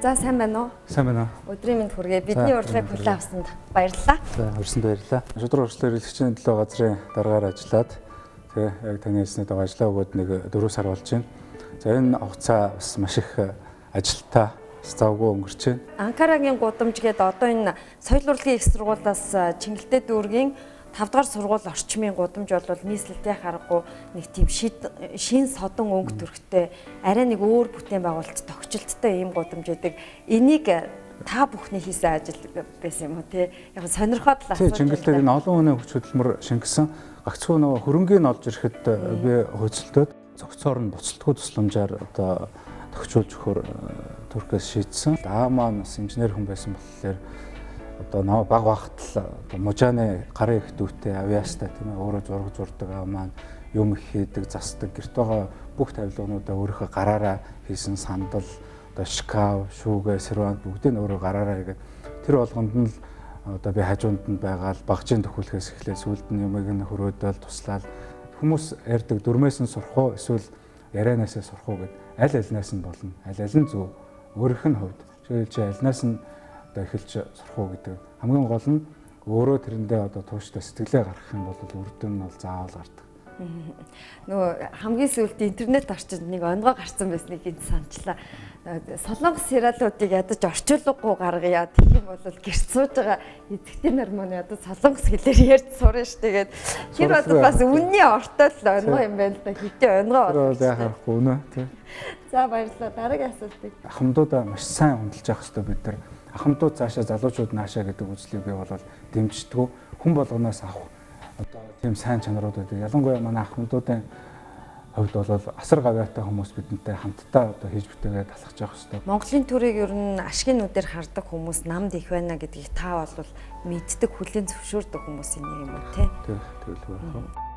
За сайн байна уу? Сайн байна уу? Өдрийн мэнд хүргэе. Бидний урилгыг хүлээн авсанд баярлалаа. За, өрсөнд баярлалаа. Шудраг урьдчилан эрхлэгчийн төлөө газрын дараагаар ажиллаад тэгээ яг таны хэлсний дагуу ажиллаа өгөөд нэг 4 сар болж байна. За, энэ хугацаа бас маш их ажилтаа завгүй өнгөрч байна. Анкарагийн гудамж гээд одоо энэ соёл урлагийн их сургуулиас Чингэлтэй дүүргийн 5 дугаар сургууль орчмын гудамж бол нийслэлтэй харахгүй нэг тийм шин содон өнгө төрхтэй арай нэг өөр бүтээн байгуулалт тогтчлттой ийм гудамж гэдэг. Энийг та бүхний хийсэн ажил байсан юм уу те? Яг сонирхоод л асууж. Чингэлтэй энэ олон хүний хүч хөдөлмөр шингэсэн гагцхүү нөгөө хөрөнгийн олж ирэхэд би хөдөлтөд зохицоор нь буцалтгүй тусламжаар одоо тохижуулж өгөхөр Туркээс шийдсэн. Маань бас инженер хүн байсан болохоор одоо нөө баг багт л одоо мужааны гарын их дүүтэй авиастай тийм ээ өөрөө зураг зурдаг маань юм их хийдэг, засдаг, гэрт байгаа бүх тавилгануудаа өөрийнхөө гараараа хийсэн сандал, одоо шкаф, шүүгээ, сервант бүгдийг өөрөө гараараа хийгээд тэр болгонд нь л одоо би хажуунд нь байгаа л багжийн төхүүлэхээс эхлээд сүлд нь юмыг нь хөрөөдөөл туслаад хүмүүс ярьдаг дөрмөөс нь сурах уу эсвэл ярианаас нь сурах уу гэд аль альнаас нь болно. Аль аль нь зөв өөрийнх нь хувьд. Жишээлбэл чи альнаас нь одоо эхэлж сурах уу гэдэг. Хамгийн гол нь өөрөө тэрэндээ одоо тууштай сэтгэлээ гаргах юм бол үр дүн нь бол заавал гардаг. Нөгөө хамгийн сүүлд интернет орчинд нэг онгой гарсан байсныг энд санчлаа. Солонгос сериалуудыг ядаж орчуулгагүй гаргая. Тэгэх юм бол гэрт сууж байгаа эзэгтэй нар маань ядаж солонгос хэлээр ярьж сурна ш. Тэгээд тэр бол бас үнний ортой л онгой юм байна л да. Хитэ онгой бол яхахгүй үнэ тий. За баярлалаа. Дараагийн асуултыг. Ахмадуудаа маш сайн хөндлөж явах хэрэгтэй бид нар. Ахмадууд цаашаа залуучууд наашаа гэдэг үзлийг би бол дэмждэг. Хүн болгоноос авах одоо тийм сайн чанарууд байдаг. Ялангуяа манай ахмадуудын хувьд бол асар гавьяатай хүмүүс бидэнтэй хамтдаа одоо хийж бүтээгээд талхаж явах хэрэгтэй. Монголын төрийг ер нь ашигын нүдээр хардаг хүмүүс намд их байна гэдгийг та бол мэддэг, хүлээн зөвшөөрдөг хүмүүсийн нэг юм уу те? Тэгвэл байх.